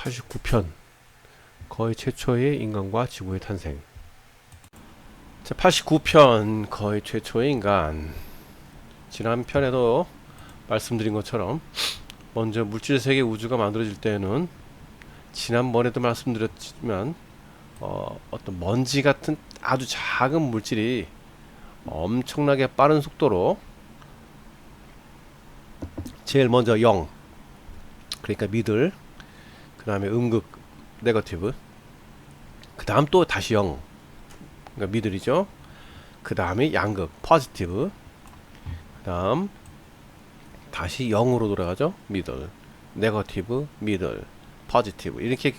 제89편 거의 최초의 인간과 지구의 탄생. 제89편 거의 최초의 인간. 지난 편에도 말씀드린 것처럼 먼저 물질세계 우주가 만들어질 때는 지난번에도 말씀드렸지만 어떤 먼지 같은 아주 작은 물질이 엄청나게 빠른 속도로 제일 먼저 0, 그러니까 미들, 그 다음에 음극 네거티브, 그 다음 또 다시 0, 그러니까 미들이죠. 그 다음에 양극 포지티브, 그 다음 다시 0으로 돌아가죠. 미들, 네거티브, 미들, 포지티브, 이렇게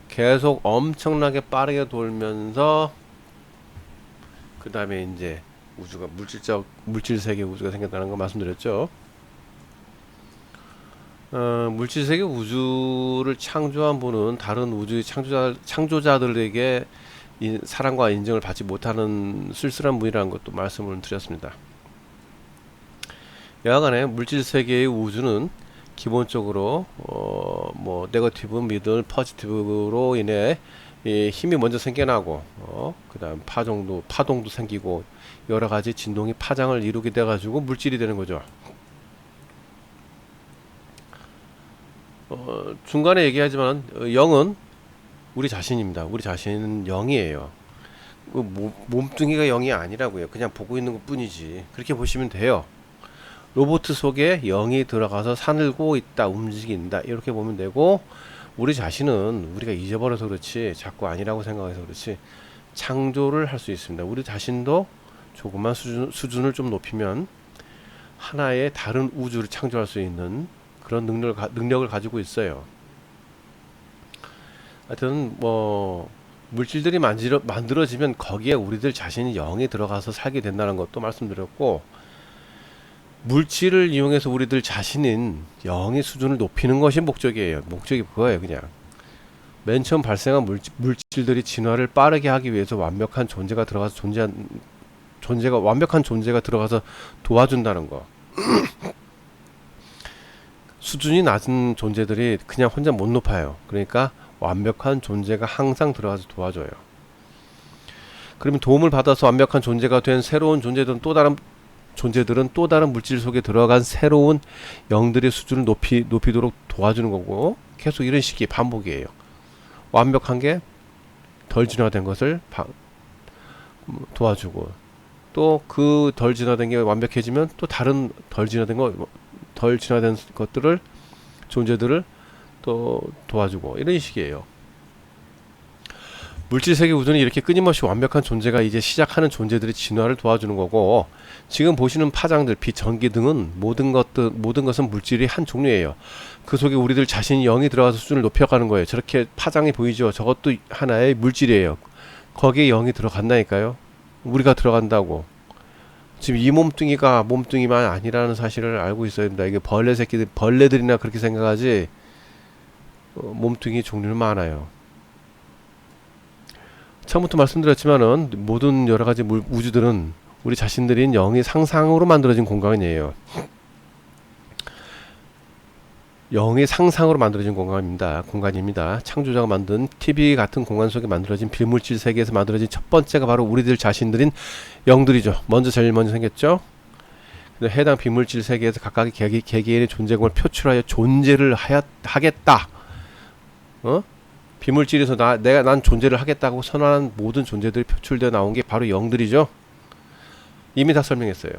계속 엄청나게 빠르게 돌면서 그 다음에 이제 우주가 물질세계 우주가 생겼다는 거 말씀드렸죠. 물질세계 우주를 창조한 분은 다른 우주의 창조자들에게 사랑과 인정을 받지 못하는 쓸쓸한 분이라는 것도 말씀을 드렸습니다. 여하간에 물질세계의 우주는 기본적으로 뭐 네거티브, 미들, 포지티브로 인해 힘이 먼저 생겨나고 그 다음 파동도 생기고 여러가지 진동이 파장을 이루게 돼 가지고 물질이 되는 거죠. 중간에 얘기하지만 0은 우리 자신입니다. 우리 자신은 0이에요. 몸뚱이가 0이 아니라고요. 그냥 보고 있는 것 뿐이지. 그렇게 보시면 돼요. 로봇 속에 0이 들어가서 사늘고 있다, 움직인다, 이렇게 보면 되고, 우리 자신은 우리가 잊어버려서 그렇지, 자꾸 아니라고 생각해서 그렇지, 창조를 할 수 있습니다. 우리 자신도 조그만 수준을 좀 높이면 하나의 다른 우주를 창조할 수 있는 그런 능력을 가지고 있어요. 하여튼 뭐 물질들이 만들어지면 거기에 우리들 자신이 0이 들어가서 살게 된다는 것도 말씀드렸고, 물질을 이용해서 우리들 자신인 0의 수준을 높이는 것이 목적이에요. 목적이 그거예요. 그냥 맨 처음 발생한 물질들이 진화를 빠르게 하기 위해서 완벽한 존재가 들어가서 완벽한 존재가 들어가서 도와준다는 거. 수준이 낮은 존재들이 그냥 혼자 못 높아요. 그러니까 완벽한 존재가 항상 들어가서 도와줘요. 그러면 도움을 받아서 완벽한 존재가 된 새로운 존재들은 또 다른 물질 속에 들어간 새로운 영들의 수준을 높이도록 도와주는 거고, 계속 이런 식의 반복이에요. 완벽한 게 덜 진화된 것을 도와주고, 또 그 덜 진화된 게 완벽해지면 또 다른 덜 진화된 존재들을 또 도와주고, 이런 식이에요. 물질세계 우주는 이렇게 끊임없이 완벽한 존재가 이제 시작하는 존재들의 진화를 도와주는 거고, 지금 보시는 파장들, 빛, 전기 등은 모든 것은 물질의 한 종류예요. 그 속에 우리들 자신이 0이 들어가서 수준을 높여가는 거예요. 저렇게 파장이 보이죠. 저것도 하나의 물질이에요. 거기에 0이 들어간다니까요. 우리가 들어간다고. 지금 이 몸뚱이만 아니라는 사실을 알고 있어야 된다. 이게 벌레들이나 그렇게 생각하지, 몸뚱이 종류는 많아요. 처음부터 말씀드렸지만은 모든 여러가지 우주들은 우리 자신들인 0의 상상으로 만들어진 공간이에요. 0의 상상으로 만들어진 공간입니다. 창조자가 만든 TV 같은 공간 속에 만들어진 비물질 세계에서 만들어진 첫 번째가 바로 우리들 자신들인 0들이죠. 제일 먼저 생겼죠. 해당 비물질 세계에서 각각의 개개인의 존재감을 표출하여 존재를 하겠다. 비물질에서 난 존재를 하겠다고 선언한 모든 존재들이 표출되어 나온 게 바로 0들이죠. 이미 다 설명했어요.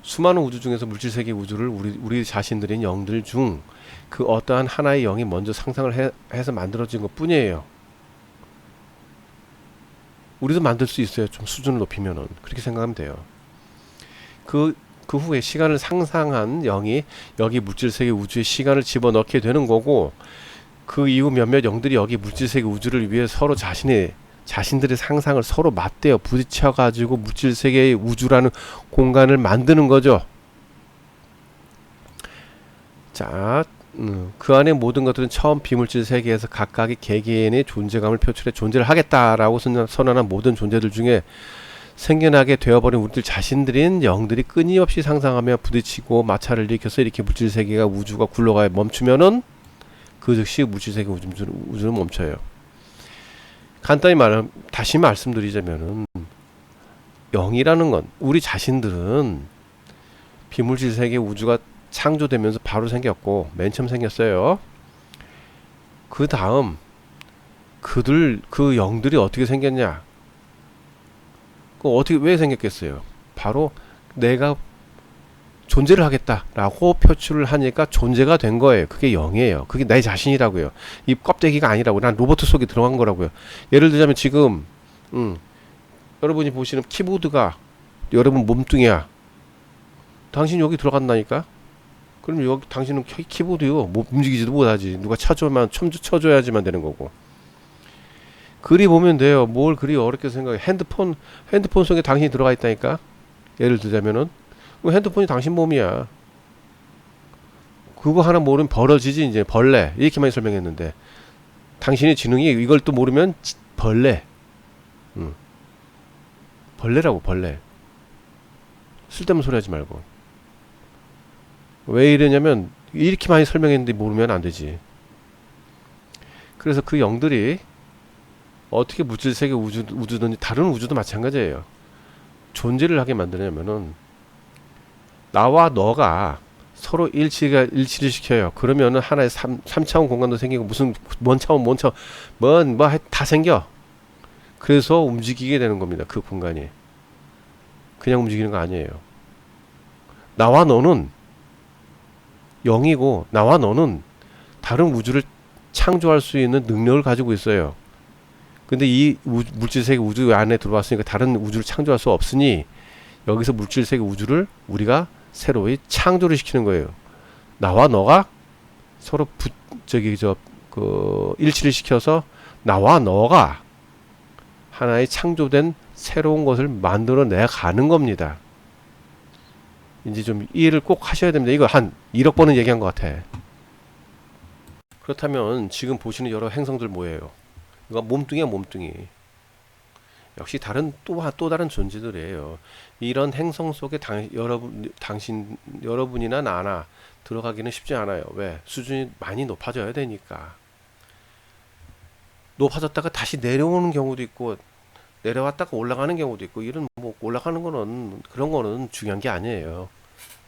수많은 우주 중에서 물질세계 우주를 우리 자신들인 0들 중 그 어떠한 하나의 0이 먼저 상상을 해서 만들어진 것 뿐이에요. 우리도 만들 수 있어요. 좀 수준을 높이면은. 그렇게 생각하면 돼요. 그 후에 시간을 상상한 0이 여기 물질세계 우주에 시간을 집어넣게 되는 거고, 그 이후 몇몇 0들이 여기 물질세계 우주를 위해 서로 자신들의 상상을 서로 맞대어 부딪혀가지고 물질세계의 우주라는 공간을 만드는 거죠. 자, 그 안에 모든 것들은 처음 비물질 세계에서 각각의 개개인의 존재감을 표출해 존재를 하겠다라고 선언한 모든 존재들 중에 생겨나게 되어버린 우리들 자신들인 0들이 끊임없이 상상하며 부딪히고 마찰을 일으켜서 이렇게 물질세계가 우주가 굴러가야 멈추면은 그 즉시 물질세계 우주는 멈춰요. 간단히 말하면 다시 말씀드리자면은 영이라는 건 우리 자신들은 비물질 세계 우주가 창조되면서 바로 생겼고 맨 처음 생겼어요. 그 다음 그 영들이 어떻게 생겼냐? 어떻게 왜 생겼겠어요? 바로 내가 존재를 하겠다라고 표출을 하니까 존재가 된 거예요. 그게 영이에요. 그게 내 자신이라고요. 이 껍데기가 아니라고. 난 로봇 속에 들어간 거라고요. 예를 들자면 지금 여러분이 보시는 키보드가 여러분 몸뚱이야. 당신 여기 들어간다니까? 그럼 여기 당신은 키보드요. 뭐 움직이지도 못하지. 누가 쳐줘야지만 되는 거고. 그리 보면 돼요. 뭘 그리 어렵게 생각해. 핸드폰 속에 당신이 들어가 있다니까? 예를 들자면은 핸드폰이 당신 몸이야. 그거 하나 모르면 벌어지지. 이제 벌레 이렇게 많이 설명했는데 당신의 지능이 이걸 또 모르면 벌레. 벌레라고. 벌레. 쓸데없는 소리 하지 말고. 왜 이러냐면 이렇게 많이 설명했는데 모르면 안 되지. 그래서 그 영들이 어떻게 물질세계 우주든지 다른 우주도 마찬가지예요. 존재를 하게 만드냐면은 나와 너가 서로 일치를 시켜요. 그러면은 하나의 3차원 공간도 생기고 무슨 뭔 다 생겨. 그래서 움직이게 되는 겁니다. 그 공간이. 그냥 움직이는 거 아니에요. 나와 너는 영이고 나와 너는 다른 우주를 창조할 수 있는 능력을 가지고 있어요. 근데 이 물질세계 우주 안에 들어왔으니까 다른 우주를 창조할 수 없으니 여기서 물질세계 우주를 우리가 새로이 창조를 시키는 거예요. 나와 너가 서로 일치를 시켜서 나와 너가 하나의 창조된 새로운 것을 만들어내 가는 겁니다. 이제 좀 이해를 꼭 하셔야 됩니다. 이거 한 1억 번은 얘기한 것 같아. 그렇다면 지금 보시는 여러 행성들 뭐예요? 이거 몸뚱이야, 몸뚱이. 역시 또 다른 존재들이에요. 이런 행성 속에 여러분이나 나나 들어가기는 쉽지 않아요. 왜? 수준이 많이 높아져야 되니까. 높아졌다가 다시 내려오는 경우도 있고 내려왔다가 올라가는 경우도 있고 이런 뭐 올라가는 거는 그런 거는 중요한 게 아니에요.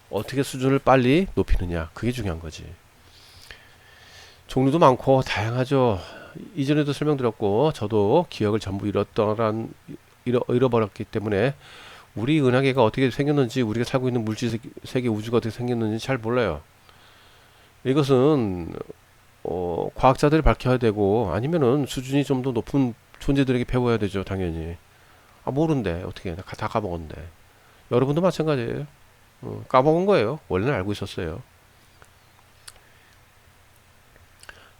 어떻게 수준을 빨리 높이느냐 그게 중요한 거지. 종류도 많고 다양하죠. 이전에도 설명드렸고 저도 기억을 전부 잃어버렸기 때문에 우리 은하계가 어떻게 생겼는지 우리가 살고 있는 물질세계 우주가 어떻게 생겼는지 잘 몰라요. 이것은 과학자들이 밝혀야 되고 아니면은 수준이 좀 더 높은 존재들에게 배워야 되죠. 당연히. 모른대. 어떻게 다 까먹었는데. 여러분도 마찬가지예요. 까먹은 거예요. 원래는 알고 있었어요.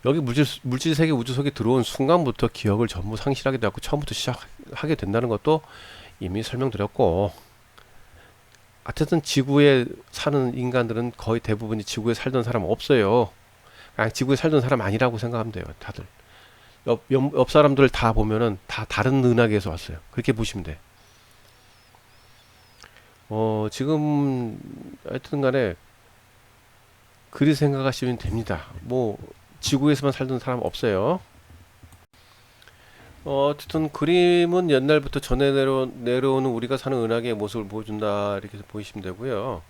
여기 물질세계 우주 속에 들어온 순간부터 기억을 전부 상실하게 되었고 처음부터 시작하게 된다는 것도 이미 설명드렸고 어쨌든 지구에 사는 인간들은 거의 대부분이 지구에 살던 사람 없어요. 그냥 지구에 살던 사람 아니라고 생각하면 돼요. 다들 옆 사람들 다 보면은 다 다른 은하계에서 왔어요. 그렇게 보시면 돼. 지금 하여튼 간에 그리 생각하시면 됩니다. 뭐 지구에서만 살던 사람 없어요. 어쨌든 그림은 옛날부터 전해 내려오는 우리가 사는 은하계의 모습을 보여준다 이렇게 보시면 되고요.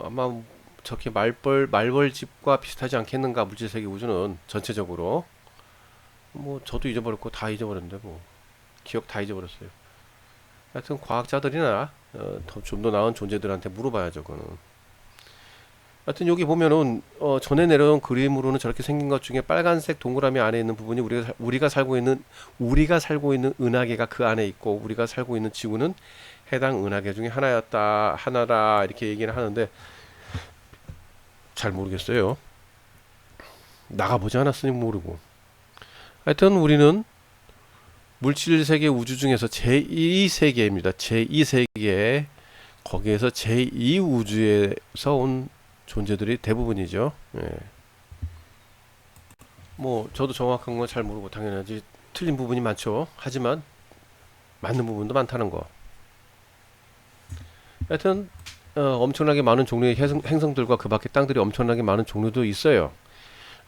아마 저렇게 말벌집과 비슷하지 않겠는가 물질세계 우주는 전체적으로. 뭐 저도 잊어버렸고 다 잊어버렸는데 뭐 기억 다 잊어버렸어요. 하여튼 과학자들이나 좀 더 나은 존재들한테 물어봐야죠. 그거는. 하여튼 여기 보면은 전에 내려온 그림으로는 저렇게 생긴 것 중에 빨간색 동그라미 안에 있는 부분이 우리가 살고 있는 은하계가 그 안에 있고 우리가 살고 있는 지구는 해당 은하계 중에 하나다 이렇게 얘기를 하는데 잘 모르겠어요. 나가보지 않았으니 모르고. 하여튼 우리는 물질세계 우주 중에서 제2세계입니다. 제2세계 거기에서 제2우주에서 온 존재들이 대부분이죠. 예. 뭐 저도 정확한 건 잘 모르고 당연하지 틀린 부분이 많죠. 하지만 맞는 부분도 많다는 거. 하여튼 엄청나게 많은 종류의 행성들과 그 밖에 땅들이 엄청나게 많은 종류도 있어요.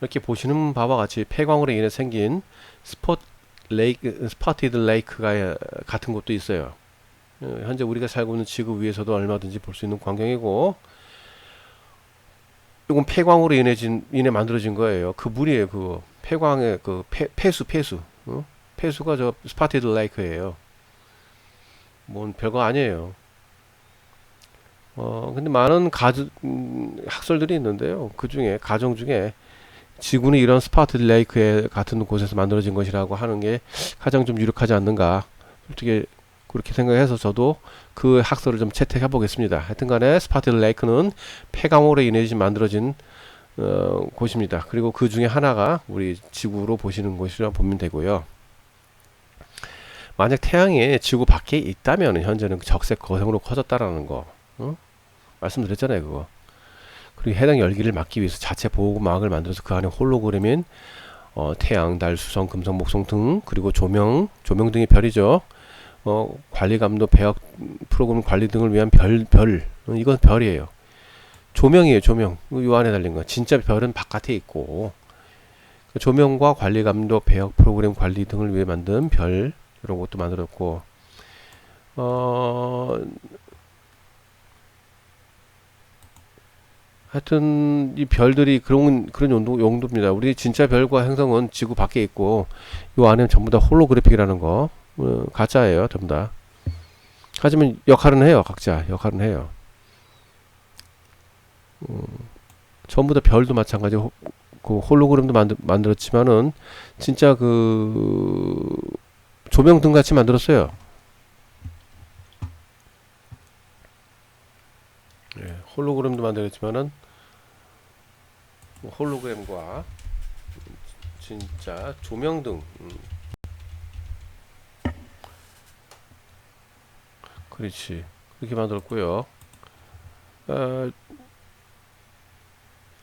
이렇게 보시는 바와 같이 폐광으로 인해 생긴 스포티드 레이크가 같은 곳도 있어요. 현재 우리가 살고 있는 지구 위에서도 얼마든지 볼 수 있는 광경이고, 이건 폐광으로 인해 만들어진 거예요. 그 물이에요. 그 폐광의 그 폐수. 폐수가 저 스파티드 레이크예요. 뭔 별거 아니에요. 근데 많은 학설들이 있는데요. 그 중에 가정 중에 지구는 이런 스파티드 레이크 같은 곳에서 만들어진 것이라고 하는 게 가장 좀 유력하지 않는가. 솔직히 그렇게 생각해서 저도 그 학설을 좀 채택해 보겠습니다. 하여튼간에 스파티드 레이크는 폐광으로 인해 만들어진 곳입니다. 그리고 그 중에 하나가 우리 지구로 보시는 곳이라 보면 되고요. 만약 태양이 지구 밖에 있다면 현재는 적색 거성으로 커졌다라는 거, 말씀드렸잖아요, 그거. 그리고 해당 열기를 막기 위해서 자체 보호막을 만들어서 그 안에 홀로그램인 태양, 달, 수성, 금성, 목성 등, 그리고 조명 등의 별이죠. 관리 감도, 배역 프로그램 관리 등을 위한 이건 별이에요. 조명이에요, 조명. 요 안에 달린 거. 진짜 별은 바깥에 있고, 조명과 관리 감도, 배역 프로그램 관리 등을 위해 만든 별, 이런 것도 만들었고, 하여튼 이 별들이 그런 용도입니다. 우리 진짜 별과 행성은 지구 밖에 있고, 요 안에는 전부 다 홀로그래픽이라는 거, 가짜예요, 전부 다. 하지만 역할은 해요, 각자 역할은 해요. 전부 다 별도 마찬가지. 그 홀로그램도 만들었지만은 진짜 그 조명등 같이 만들었어요. 예, 홀로그램도 만들었지만은 홀로그램과 진짜 조명등, 그렇지, 그렇게 만들었고요.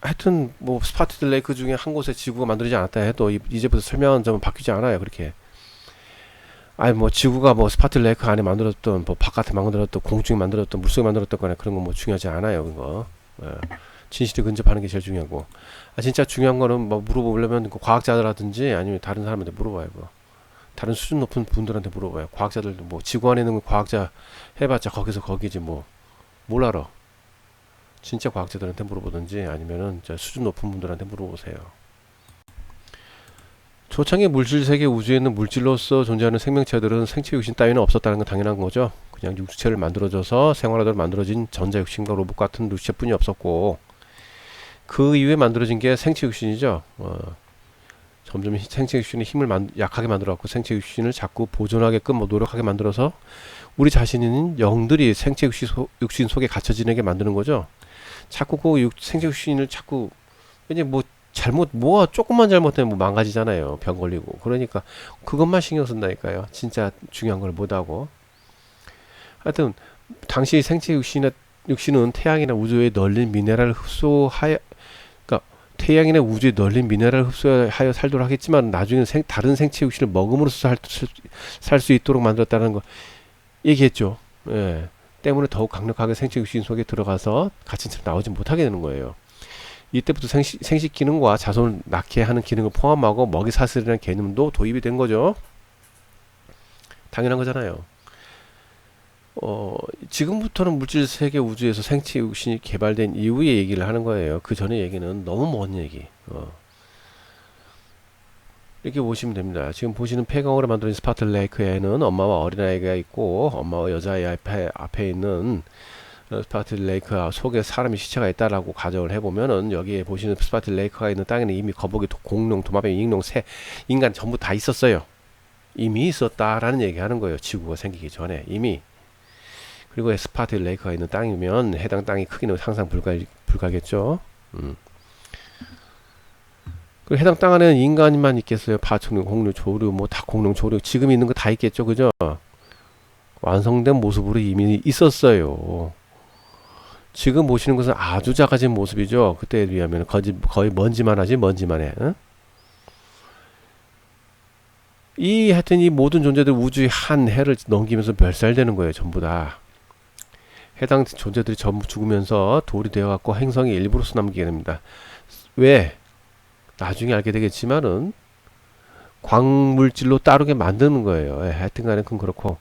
하여튼 뭐 스파티드 레이크 중에 한 곳에 지구가 만들어지지 않았다 해도 이제부터 설명한 점은 바뀌지 않아요. 그렇게. 아니 뭐 지구가 뭐 스파티드 레이크 안에 만들었던, 뭐 바깥에 만들었던, 공중에 만들었던, 물속에 만들었던 거나 그런 거 뭐 중요하지 않아요. 그거. 예. 진실에 근접하는 게 제일 중요하고. 진짜 중요한 거는 뭐 물어보려면 그 과학자들하든지 아니면 다른 사람한테 물어봐요. 뭐. 다른 수준 높은 분들한테 물어봐요. 과학자들도 뭐 지구 안에 있는 과학자 해봤자 거기서 거기지 뭐 뭘 알아. 진짜 과학자들한테 물어보든지 아니면은 수준 높은 분들한테 물어보세요. 초창기 물질 세계 우주에 있는 물질로서 존재하는 생명체들은 생체 육신 따위는 없었다는 건 당연한 거죠. 그냥 육체를 만들어져서 생활하도록 만들어진 전자육신과 로봇 같은 육체뿐이 없었고, 그 이후에 만들어진 게 생체 육신이죠. 점점 생체 육신의 힘을 약하게 만들어갖고 생체 육신을 자꾸 보존하게끔 노력하게 만들어서 우리 자신인 영들이 생체 육신 속에 갇혀 지내게 만드는 거죠. 자꾸 그 생체 육신을 자꾸, 이제 뭐 조금만 잘못되면 뭐 망가지잖아요. 병 걸리고. 그러니까 그것만 신경 쓴다니까요. 진짜 중요한 걸 못하고. 하여튼 당시 생체 육신은 태양이나 우주에 널린 미네랄을 흡수하여, 그러니까 태양이나 우주에 널린 미네랄을 흡수하여 살도록 하겠지만 나중에 다른 생체 육신을 먹음으로써 살 수 있도록 만들었다는 거 얘기했죠. 예. 때문에 더욱 강력하게 생체 육신 속에 들어가서 갇힌 채로 나오지 못하게 되는 거예요. 이때부터 생식 기능과 자손을 낳게 하는 기능을 포함하고 먹이 사슬이라는 개념도 도입이 된 거죠. 당연한 거잖아요. 지금부터는 물질 세계 우주에서 생체 육신이 개발된 이후의 얘기를 하는 거예요. 그 전의 얘기는 너무 먼 얘기. 이렇게 보시면 됩니다. 지금 보시는 폐광으로 만든 스파티드 레이크에는 엄마와 어린아이가 있고, 엄마와 여자아이 앞에 있는 스파티드 레이크 속에 사람의 시체가 있다라고 가정을 해보면은, 여기에 보시는 스파티드 레이크가 있는 땅에는 이미 거북이, 공룡, 도마뱀, 잉룡, 새, 인간 전부 다 있었어요. 이미 있었다라는 얘기하는 거예요. 지구가 생기기 전에 이미. 그리고 스파티드 레이크가 있는 땅이면 해당 땅의 크기는 항상 불가겠죠. 그 해당 땅 안에는 인간만 있겠어요? 파충류, 공류, 조류, 뭐 다 공룡, 조류, 지금 있는 거 다 있겠죠, 그죠? 완성된 모습으로 이미 있었어요. 지금 보시는 것은 아주 작아진 모습이죠. 그때에 비하면 거의 먼지만 하지, 먼지만 해. 응? 하여튼 이 모든 존재들 우주의 한 해를 넘기면서 멸살되는 거예요, 전부 다. 해당 존재들이 전부 죽으면서 돌이 되어갖고 행성이 일부로서 남기게 됩니다. 왜? 나중에 알게 되겠지만은 광물질로 따르게 만드는 거예요. 예, 하여튼간에 그건 그렇고,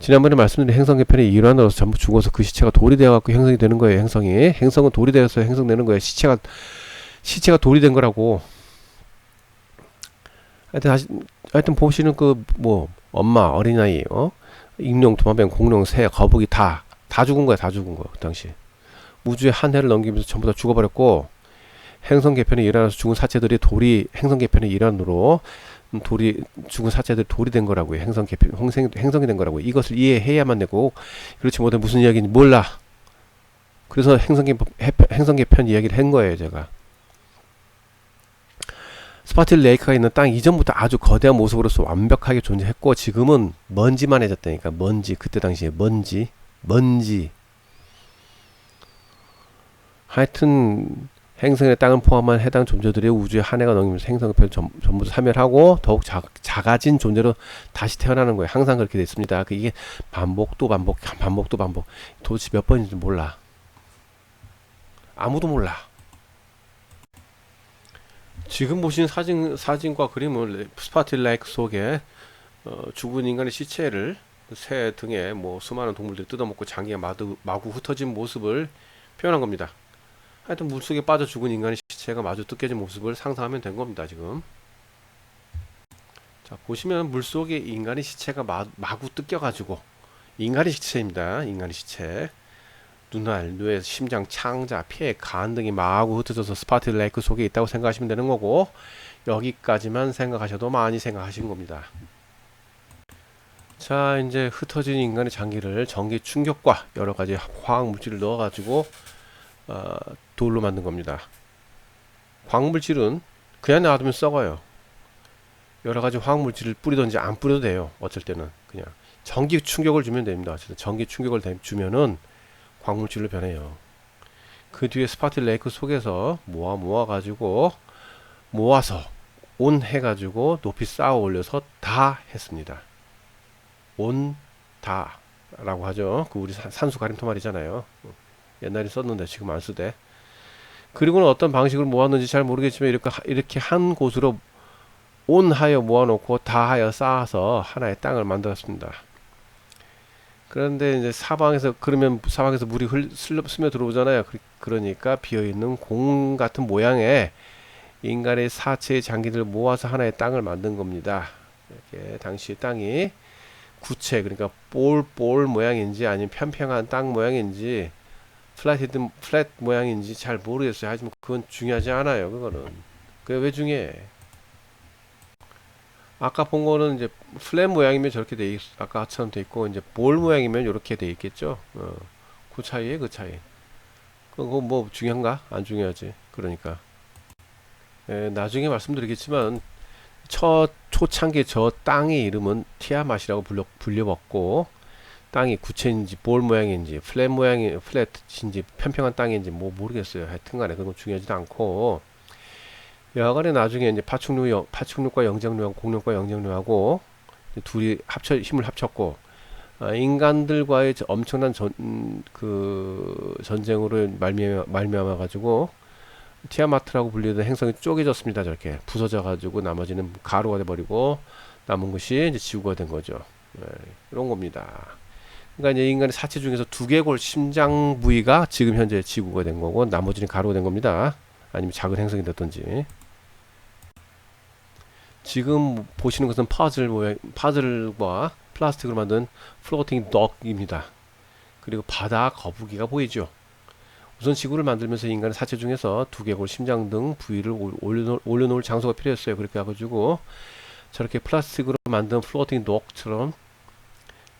지난번에 말씀드린 행성 개편의 일환으로서 전부 죽어서 그 시체가 돌이 되어갖고 행성이 되는 거예요. 행성은 돌이 되어서 행성되는 거예요. 시체가 돌이 된 거라고. 하여튼 보시는 그 뭐 엄마, 어린아이, 익룡, 도마뱀, 공룡, 새, 거북이 다 죽은 거야. 다 죽은 거. 그 당시 우주의 한 해를 넘기면서 전부 다 죽어버렸고, 행성 개편의 일환으로서 죽은 사체들이 행성 개편의 일환으로 죽은 사체들이 돌이 된 거라고요. 행성이 된 거라고요. 이것을 이해해야만 되고, 그렇지 못해 무슨 이야기인지 몰라. 그래서 행성 개편 이야기를 한 거예요, 제가. 스파틀 레이크가 있는 땅 이전부터 아주 거대한 모습으로서 완벽하게 존재했고, 지금은 먼지만 해졌다니까. 그때 당시에 먼지. 하여튼 행성의 땅을 포함한 해당 존재들의 우주의 한 해가 넘기면서 행성을 전부 사멸하고 더욱 작아진 존재로 다시 태어나는 거예요. 항상 그렇게 돼 있습니다. 이게 반복. 도대체 몇 번인지 몰라. 아무도 몰라. 지금 보신 사진과 그림은 스파틀 레이크 속에 죽은 인간의 시체를 새 등에 뭐 수많은 동물들이 뜯어먹고 장기가 마구 흩어진 모습을 표현한 겁니다. 하여튼 물속에 빠져 죽은 인간의 시체가 마주 뜯겨진 모습을 상상하면 된 겁니다. 지금 자 보시면 물속에 인간의 시체가 마구 뜯겨가지고, 인간의 시체입니다. 인간의 시체, 눈알, 뇌, 심장, 창자, 폐, 간 등이 마구 흩어져서 스파틀 레이크 속에 있다고 생각하시면 되는 거고, 여기까지만 생각하셔도 많이 생각하신 겁니다. 자 이제 흩어진 인간의 장기를 전기 충격과 여러가지 화학 물질을 넣어가지고 돌로 만든 겁니다. 광물질은 그냥 놔두면 썩어요. 여러가지 화학물질을 뿌리든지 안 뿌려도 돼요. 어쩔 때는 그냥 전기 충격을 주면 됩니다. 어쨌든 전기 충격을 주면은 광물질로 변해요. 그 뒤에 스파틀 레이크 속에서 모아서 온 해가지고 높이 쌓아 올려서 다 했습니다. 온 다 라고 하죠. 그 우리 산수 가림토 말이잖아요. 옛날에 썼는데 지금 안 쓰대. 그리고는 어떤 방식으로 모았는지 잘 모르겠지만 이렇게 한 곳으로 온하여 모아놓고 다하여 쌓아서 하나의 땅을 만들었습니다. 그런데 이제 사방에서 물이 스며 들어오잖아요. 그러니까 비어있는 공 같은 모양의 인간의 사체의 장기들을 모아서 하나의 땅을 만든 겁니다. 이렇게 당시 땅이 구체, 그러니까 볼 모양인지 아니면 평평한 땅 모양인지 플랫 모양인지 잘 모르겠어요. 하지만 그건 중요하지 않아요. 그거는. 그게 왜 중요해? 아까 본 거는 이제 플랫 모양이면 저렇게 아까처럼 돼 있고, 이제 볼 모양이면 이렇게 돼 있겠죠. 그 차이. 그거 뭐 중요한가? 안 중요하지. 그러니까. 나중에 말씀드리겠지만, 초창기 저 땅의 이름은 티아맛이라고 불려먹고, 땅이 구체인지 볼 모양인지 플랫인지 평평한 땅인지 뭐 모르겠어요. 하여튼간에 그건 중요하지도 않고, 여하간에 나중에 이제 파충류과 영장류하고 공룡과 영장류하고 둘이 힘을 합쳤고, 인간들과의 엄청난 전쟁으로 말미암아 가지고 티아마트라고 불리던 행성이 쪼개졌습니다. 저렇게 부서져 가지고 나머지는 가루가 돼 버리고 남은 것이 이제 지구가 된 거죠. 이런 겁니다. 그러니까 이제 인간의 사체 중에서 두개골 심장 부위가 지금 현재 지구가 된 거고, 나머지는 가루가 된 겁니다. 아니면 작은 행성이 됐든지. 지금 보시는 것은 파즐과 플라스틱으로 만든 플로팅 덕입니다. 그리고 바다 거북이가 보이죠. 우선 지구를 만들면서 인간의 사체 중에서 두개골, 심장 등 부위를 올려놓을 장소가 필요했어요. 그렇게 해가지고 저렇게 플라스틱으로 만든 플로팅 덕처럼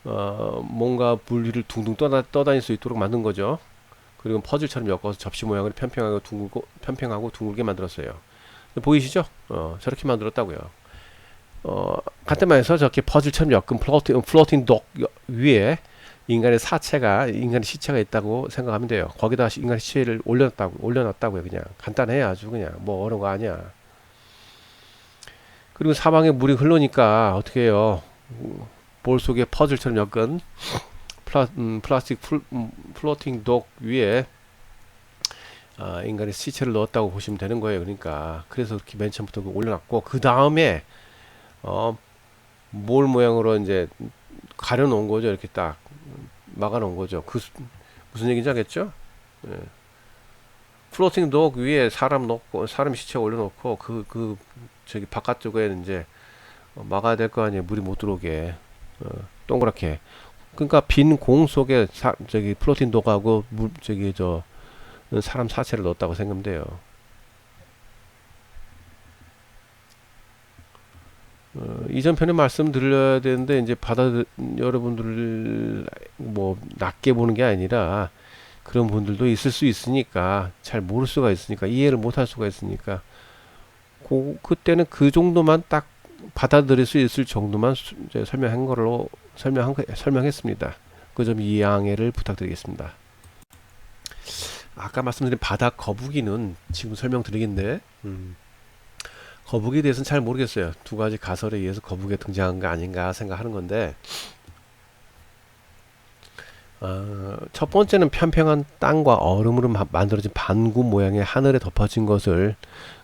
뭔가 물위를 둥둥 떠다닐 수 있도록 만든 거죠. 그리고 퍼즐처럼 엮어서 접시 모양을 평평하고 둥글게 만들었어요. 보이시죠? 저렇게 만들었다고요. 간단히 해서 저렇게 퍼즐처럼 엮은 플로팅 덕 위에 인간의 시체가 있다고 생각하면 돼요. 거기다 인간의 시체를 올려놨다고요. 그냥 간단해. 아주 그냥 뭐 어려운 거 아니야. 그리고 사방에 물이 흐르니까 어떻게 해요? 볼 속에 퍼즐처럼 엮은 플라스틱 플로팅 덕 위에 인간의 시체를 넣었다고 보시면 되는 거예요. 그러니까 그래서 이렇게 맨 처음부터 올려놨고 그 다음에 어, 뭘 모양으로 이제 가려놓은 거죠. 이렇게 딱 막아놓은 거죠. 무슨 얘기인지 알겠죠? 예. 플로팅 독 위에 사람 놓고 사람 시체 올려놓고 저기 바깥쪽에 이제 막아야 될 거 아니에요. 물이 못 들어오게 동그랗게. 그러니까 빈 공 속에 저기 플로팅 독하고 저기 사람 사체를 넣었다고 생각하면 돼요. 이전 편에 말씀드려야 되는데 이제 여러분들 뭐 낮게 보는 게 아니라 그런 분들도 있을 수 있으니까 잘 모를 수가 있으니까 이해를 못 할 수가 있으니까 그때는 그 정도만 딱 받아들일 수 있을 정도만 이제 설명했습니다. 그 점 이해를 부탁드리겠습니다. 아까 말씀드린 바닥 거북이는 지금 설명드리겠는데 거북이에 대해서는 잘 모르겠어요. 두 가지 가설에 의해서 거북이가 등장한 거 아닌가 생각하는 건데 첫 번째는 평평한 땅과 얼음으로 만들어진 반구 모양의 하늘에 덮어진 것을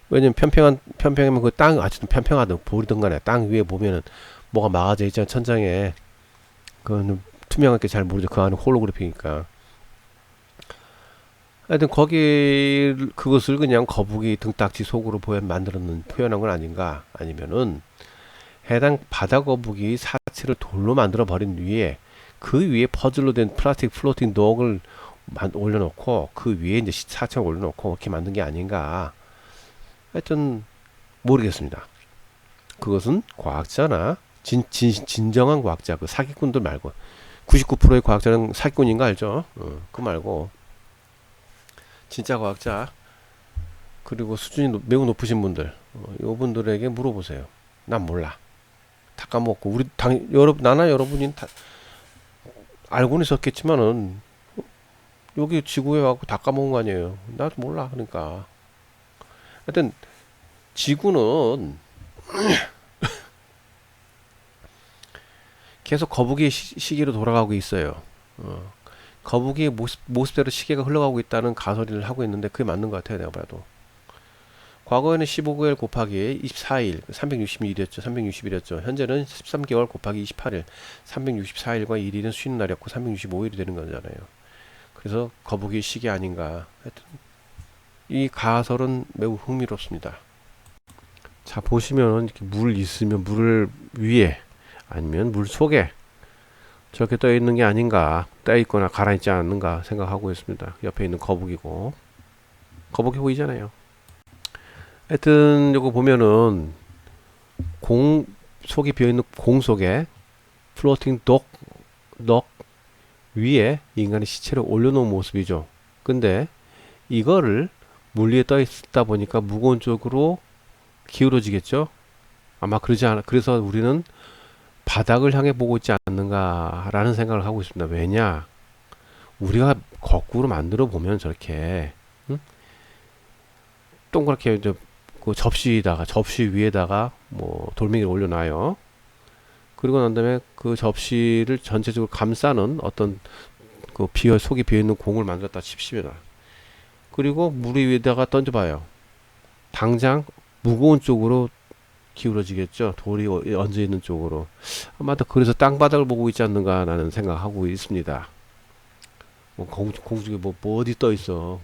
왜냐면 평평하면 그 땅 어쨌든 평평하든 보이든 간에 땅 위에 보면은 뭐가 막아져 있잖아 천장에 그거는 투명하게 잘 모르죠. 그 안에 홀로그래픽이니까 하여튼 그것을 그냥 거북이 등딱지 속으로 표현한 건 아닌가 아니면은 해당 바다 거북이 사체를 돌로 만들어 버린 위에 그 위에 퍼즐로 된 플라스틱 플로팅 독을 올려놓고 그 위에 이제 사체를 올려놓고 이렇게 만든 게 아닌가. 하여튼 모르겠습니다. 그것은 과학자나 진정한 과학자 그 사기꾼들 말고 99%의 과학자는 사기꾼인 거 알죠? 그 말고 진짜 과학자 그리고 수준이 매우 높으신 분들 이분들에게 물어보세요. 난 몰라. 다 까먹고 나나 여러분이 다 알고는 있었겠지만은 여기 지구에 와서 다 까먹은 거 아니에요. 나도 몰라. 그러니까 하여튼 지구는 계속 거북이 시계로 돌아가고 있어요. 거북이의 모습대로 시계가 흘러가고 있다는 가설을 하고 있는데 그게 맞는 것 같아요. 내가 봐도 과거에는 15개월 곱하기 24일 360일이었죠. 360일이었죠. 현재는 13개월 곱하기 28일 364일과 1일은 쉬는 날이었고 365일이 되는 거잖아요. 그래서 거북이 시계 아닌가. 하여튼 이 가설은 매우 흥미롭습니다. 자 보시면 이렇게 물 있으면 물 위에 아니면 물 속에 저렇게 떠 있는 게 아닌가, 떠 있거나 가라앉지 않는가 생각하고 있습니다. 옆에 있는 거북이고 거북이 보이잖아요. 하여튼 요거 보면은 공 속에 비어있는 공 속에 플로팅 독 위에 인간의 시체를 올려놓은 모습이죠. 근데 이거를 물 위에 떠 있다 보니까 무거운 쪽으로 기울어지겠죠. 아마 그래서 우리는 바닥을 향해 보고 있지 않는가라는 생각을 하고 있습니다. 왜냐? 우리가 거꾸로 만들어 보면 저렇게 동그랗게 그 접시 위에다가 뭐 돌멩이를 올려놔요. 그리고 난 다음에 그 접시를 전체적으로 감싸는 어떤 그 속이 비어있는 공을 만들었다 칩시다. 그리고 물 위에다가 던져봐요. 당장 무거운 쪽으로 기울어지겠죠. 돌이 얹어 있는 쪽으로. 아마도 그래서 땅바닥을 보고 있지 않는가라는 생각하고 있습니다. 뭐 공중에 뭐 어디 떠 있어.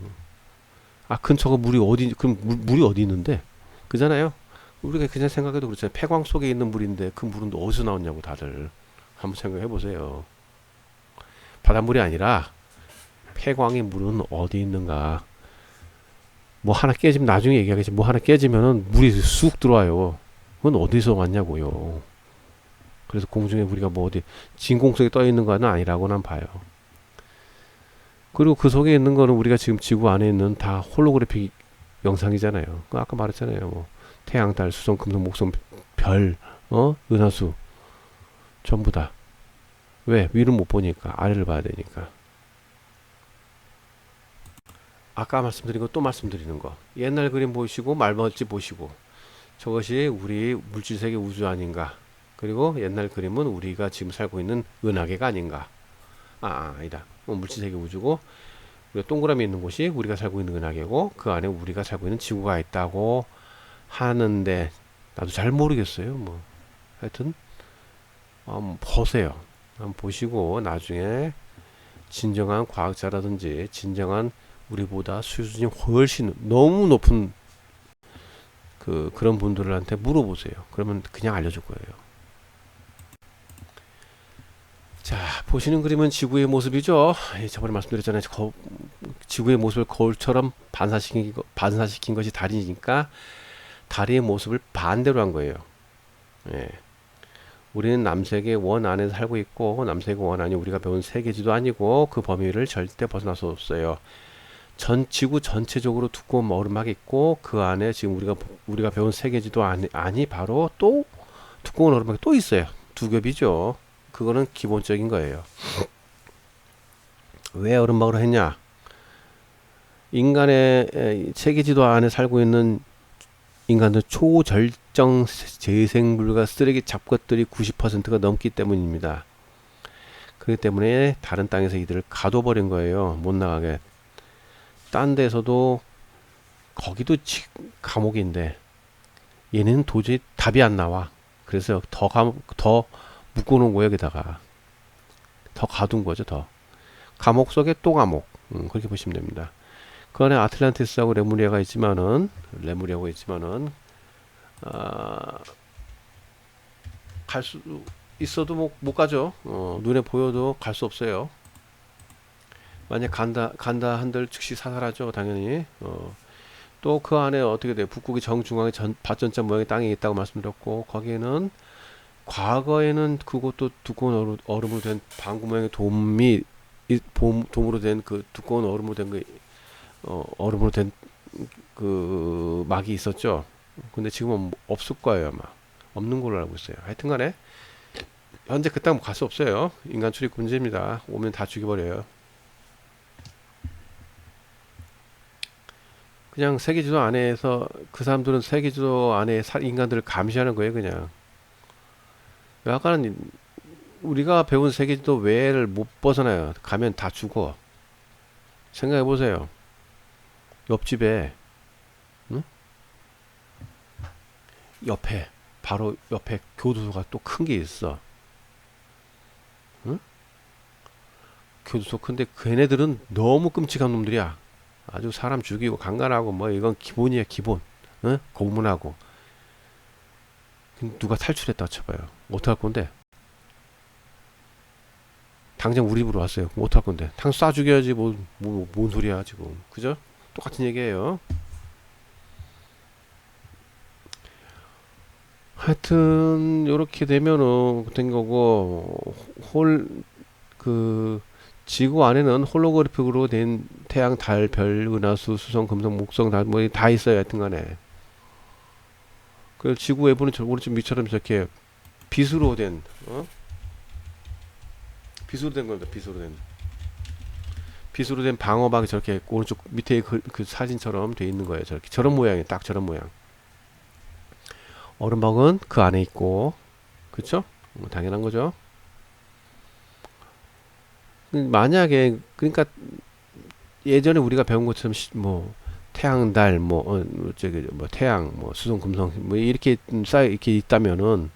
근처가 물이 어디 있는데? 그잖아요. 우리가 그냥 생각해도 그렇잖아요. 폐광 속에 있는 물인데 그 물은 어디서 나왔냐고 다들 한번 생각해 보세요. 바닷물이 아니라 폐광의 물은 어디 있는가. 뭐 하나 깨지면 나중에 얘기하겠지. 뭐 하나 깨지면은 물이 쑥 들어와요. 그건 어디서 왔냐고요. 그래서 공중에 우리가 뭐 어디 진공 속에 떠 있는 건 아니라고 난 봐요. 그리고 그 속에 있는 거는 우리가 지금 지구 안에 있는 다 홀로그래픽 영상이잖아요. 아까 말했잖아요. 뭐 태양, 달, 수성, 금성, 목성, 별, 은하수 전부 다. 왜? 위를 못 보니까 아래를 봐야 되니까. 아까 말씀드린 거 또 말씀드리는 거. 옛날 그림 보시고 말벌집 보시고 저것이 우리 물질세계 우주 아닌가. 그리고 옛날 그림은 우리가 지금 살고 있는 은하계가 아닌가. 아니다. 물질세계 우주고 그리고 동그라미 있는 곳이 우리가 살고 있는 은하계고 그 안에 우리가 살고 있는 지구가 있다고 하는데 나도 잘 모르겠어요. 뭐 하여튼 한번 보세요. 한번 보시고 나중에 진정한 과학자라든지 진정한 우리보다 수준이 훨씬 너무 높은 그런 분들한테 물어보세요. 그러면 그냥 알려줄 거예요. 자, 보시는 그림은 지구의 모습이죠. 저번에 말씀드렸잖아요. 지구의 모습을 거울처럼 반사시킨 것이 달이니까 달의 모습을 반대로 한 거예요. 예. 우리는 남색의 원 안에 살고 있고 남색의 원 안이 우리가 배운 세계지도 아니고 그 범위를 절대 벗어날 수 없어요. 지구 전체적으로 두꺼운 얼음막이 있고 그 안에 지금 우리가 배운 세계지도 안이 바로 또 두꺼운 얼음막이 또 있어요. 두 겹이죠. 그거는 기본적인 거예요. 왜 얼음막으로 했냐? 인간의 세계지도 안에 살고 있는 인간들 초절정 재생물과 쓰레기 잡것들이 90%가 넘기 때문입니다. 그렇기 때문에 다른 땅에서 이들을 가둬버린 거예요. 못 나가게. 딴 데서도 거기도 감옥인데 얘는 도저히 답이 안 나와. 그래서 더 묶어놓은 거예요. 여기다가 더 가둔 거죠. 더 감옥 속에 또 감옥. 그렇게 보시면 됩니다. 그 안에 아틀란티스하고 레무리아가 있지만은 갈 수 있어도 못 가죠. 눈에 보여도 갈 수 없어요. 만약 간다 한들 즉시 사살하죠. 당연히. 또 그 안에 어떻게 돼요? 북극의 정중앙에 발전점 모양의 땅이 있다고 말씀드렸고 거기에는 과거에는 그것도 두꺼운 얼음으로 된 방구 모양의 돔으로 된 그 두꺼운 얼음으로 된 얼음으로 된 그 막이 있었죠. 근데 지금은 없을 거예요. 아마 없는 걸로 알고 있어요. 하여튼간에 현재 그 땅 갈 수 없어요. 인간 출입 금지입니다. 오면 다 죽여버려요. 그냥 세계지도 안에서 그 사람들은 세계지도 안에 인간들을 감시하는 거예요. 그냥 약간 우리가 배운 세계지도 외를 못 벗어나요. 가면 다 죽어. 생각해 보세요. 옆집에 응? 바로 옆에 교도소가 또 큰 게 있어. 응? 교도소 큰데 걔네들은 너무 끔찍한 놈들이야. 아주 사람 죽이고 강간하고 뭐 이건 기본이야 기본. 응? 고문하고 누가 탈출했다 쳐봐요. 어떡할 건데? 당장 우리 집으로 왔어요. 그럼 어떡할 건데? 탕 쏴 죽여야지 뭔 소리야 지금. 그죠? 똑같은 얘기예요. 하여튼 요렇게 되면은 된 거고 지구 안에는 홀로그래픽으로 된 태양, 달, 별, 은하수, 수성, 금성, 목성 뭐 다 있어요. 하여튼간에. 그 지구 외부는 오른쪽 밑처럼 저렇게 빛으로 된 빛으로 된 겁니다. 빛으로 된 방어막이 저렇게 오른쪽 밑에 그 사진처럼 돼 있는 거예요. 저런 모양이에요. 딱 저런 모양. 얼음박은 그 안에 있고, 그쵸? 당연한 거죠. 만약에 그러니까 예전에 우리가 배운 것처럼 태양, 달, 태양, 수성, 금성 이렇게 이렇게 있다면은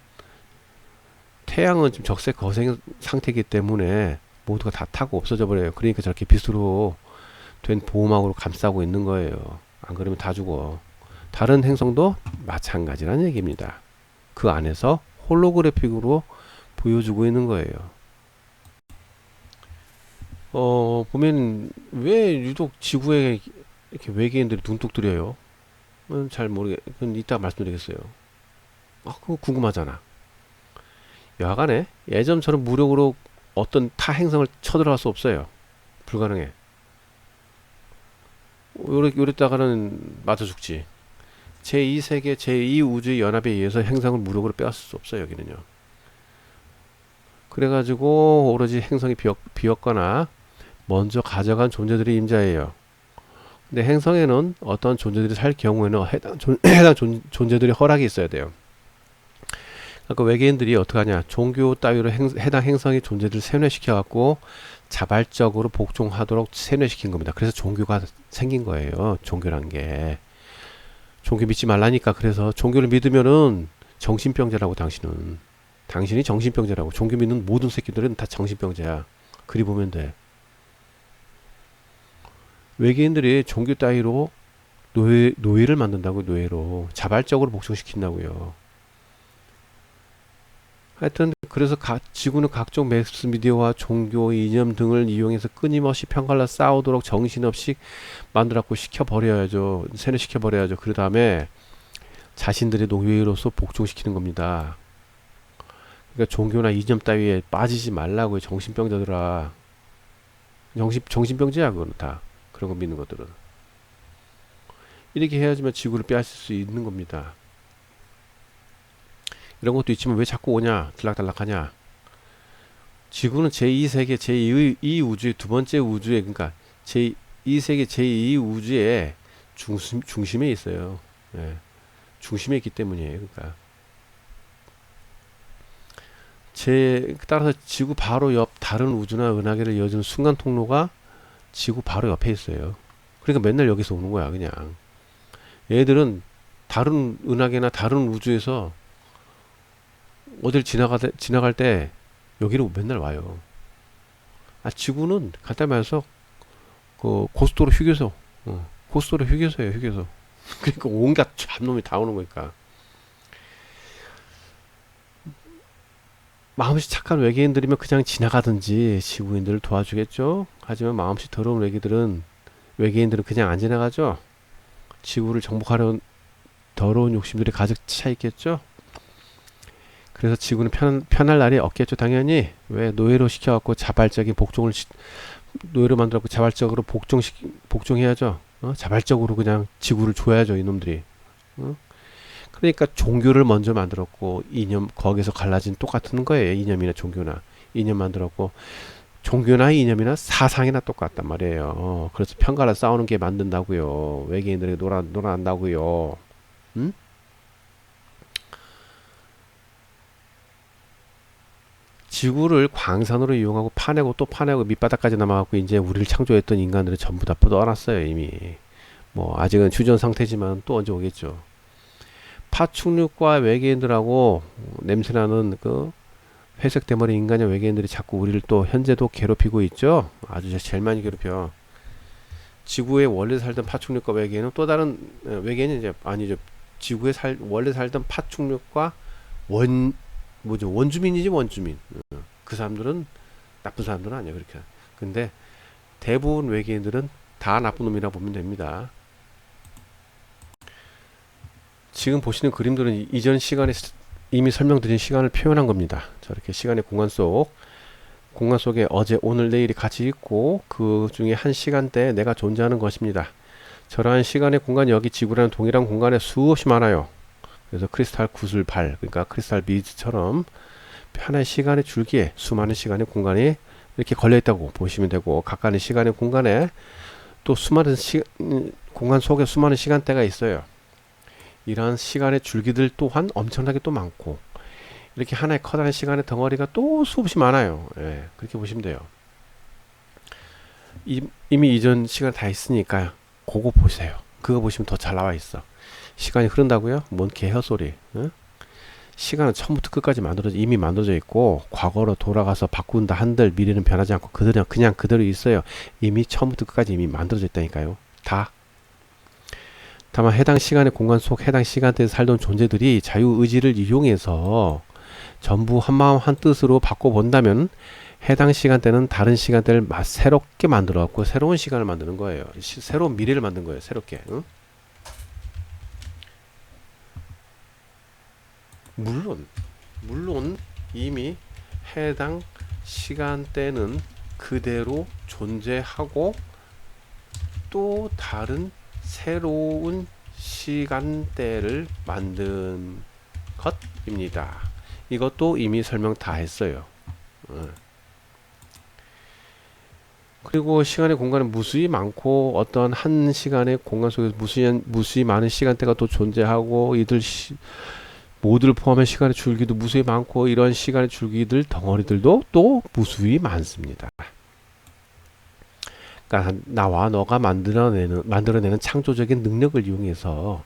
태양은 지금 적색 거생 상태이기 때문에 모두가 다 타고 없어져 버려요. 그러니까 저렇게 빛으로 된 보호막으로 감싸고 있는 거예요. 안 그러면 다 죽어. 다른 행성도 마찬가지라는 얘기입니다. 그 안에서 홀로그래픽으로 보여주고 있는 거예요. 보면 왜 유독 지구에 이렇게 외계인들이 눈독 들여요? 잘 그건 이따 말씀드리겠어요. 그거 궁금하잖아. 여하간에 예전처럼 무력으로 어떤 타 행성을 쳐들어갈 수 없어요. 불가능해. 요랬다가는 맞아 죽지. 제2세계 제2우주의 연합에 의해서 행성을 무력으로 빼앗을 수 없어요. 여기는요. 그래가지고 오로지 행성이 비었거나 먼저 가져간 존재들이 임자예요. 근데 행성에는 어떤 존재들이 살 경우에는 해당 존재들이 허락이 있어야 돼요. 그러니까 외계인들이 어떻게 하냐, 종교 따위로 해당 행성의 존재들을 세뇌시켜 갖고 자발적으로 복종하도록 세뇌시킨 겁니다. 그래서 종교가 생긴 거예요. 종교란 게. 종교 믿지 말라니까. 그래서 종교를 믿으면은 정신병자라고. 당신이 정신병자라고. 종교 믿는 모든 새끼들은 다 정신병자야. 그리 보면 돼. 외계인들이 종교 따위로 노예를 만든다고. 노예로 자발적으로 복종시킨다고요. 하여튼 그래서 지구는 각종 매스미디어와 종교 이념 등을 이용해서 끊임없이 편갈라 싸우도록 정신없이 만들었고 시켜버려야죠. 세뇌시켜버려야죠. 그 다음에 자신들의 노예로서 복종시키는 겁니다. 그러니까 종교나 이념 따위에 빠지지 말라고요. 정신병자들아. 정신병자야 그거는 다. 그런 거 믿는 것들은. 이렇게 해야지만 지구를 빼앗을 수 있는 겁니다. 이런 것도 있지만 왜 자꾸 오냐? 들락달락하냐? 지구는 제2세계 제2 우주의 두 번째 우주에, 그러니까 제2세계 제2 우주의 중심에 있어요. 예. 중심에 있기 때문이에요. 그러니까 따라서 지구 바로 옆 다른 우주나 은하계를 이어주는 순간 통로가 지구 바로 옆에 있어요. 그러니까 맨날 여기서 오는 거야, 그냥. 얘들은 다른 은하계나 다른 우주에서 어딜 지나갈 때 여기로 맨날 와요. 지구는 간단히 말해서 그 고속도로 휴게소, 고속도로 휴게소예요, 휴게소. 그러니까 온갖 잡놈이 다 오는 거니까. 마음씨 착한 외계인들이면 그냥 지나가든지 지구인들을 도와주겠죠. 하지만 마음씨 더러운 외계인들은 그냥 안 지나가죠. 지구를 정복하려는 더러운 욕심들이 가득 차 있겠죠. 그래서 지구는 편할 날이 없겠죠. 당연히. 왜? 노예로 시켜갖고 자발적인 복종을 노예로 만들었고 자발적으로 복종해야죠. 자발적으로 그냥 지구를 줘야죠, 이놈들이. 그러니까 종교를 먼저 만들었고 이념, 거기서 갈라진 똑같은 거예요. 이념이나 종교나. 이념 만들었고 종교나 이념이나 사상이나 똑같단 말이에요. 그래서 편가를 싸우는 게 만든다고요. 외계인들이 놀아난다고요. 응? 지구를 광산으로 이용하고 파내고 또 파내고 밑바닥까지 남아갖고 이제 우리를 창조했던 인간들은 전부 다 뻗어놨어요. 이미. 뭐 아직은 휴전 상태지만 또 언제 오겠죠. 파충류과 외계인들하고 냄새나는 그 회색 대머리 인간의 외계인들이 자꾸 우리를 또 현재도 괴롭히고 있죠. 아주 제일 많이 괴롭혀. 지구에 원래 살던 파충류과 외계인은 또 다른 외계인은 이제 아니죠. 지구에 원래 살던 파충류과 원주민이지, 원주민. 그 사람들은 나쁜 사람들은 아니야, 그렇게. 근데 대부분 외계인들은 다 나쁜 놈이라고 보면 됩니다. 지금 보시는 그림들은 이전 시간에 이미 설명드린 시간을 표현한 겁니다. 저렇게 시간의 공간 속에 어제, 오늘, 내일이 같이 있고 그 중에 한 시간대에 내가 존재하는 것입니다. 저러한 시간의 공간이 여기 지구라는 동일한 공간에 수없이 많아요. 그래서 크리스탈 구슬발, 그러니까 크리스탈 비즈처럼 하나의 시간의 줄기에 수많은 시간의 공간이 이렇게 걸려있다고 보시면 되고, 각각의 시간의 공간에 또 수많은 공간 속에 수많은 시간대가 있어요. 이러한 시간의 줄기들 또한 엄청나게 또 많고, 이렇게 하나의 커다란 시간의 덩어리가 또 수없이 많아요. 예, 그렇게 보시면 돼요. 이미 이전 시간 다 있으니까 그거 보세요. 그거 보시면 더 잘 나와 있어. 시간이 흐른다고요? 뭔 개헛소리. 응? 시간은 처음부터 끝까지 이미 만들어져 있고, 과거로 돌아가서 바꾼다 한들 미래는 변하지 않고 그냥 그대로 있어요. 이미 처음부터 끝까지 이미 만들어져 있다니까요. 다. 다만 해당 시간의 공간 속 해당 시간대에 살던 존재들이 자유의지를 이용해서 전부 한마음 한뜻으로 바꿔본다면 해당 시간대는 다른 시간대를 새롭게 만들어갖고 새로운 시간을 만드는 거예요. 새로운 미래를 만든 거예요. 새롭게. 응? 물론 이미 해당 시간대는 그대로 존재하고 또 다른 새로운 시간대를 만든 것입니다. 이것도 이미 설명 다 했어요. 그리고 시간의 공간은 무수히 많고 어떤 한 시간의 공간 속에서 무수히 많은 시간대가 또 존재하고 모두를 포함한 시간의 줄기도 무수히 많고 이런 시간의 줄기들 덩어리들도 또 무수히 많습니다. 그러니까 나와 너가 만들어내는 창조적인 능력을 이용해서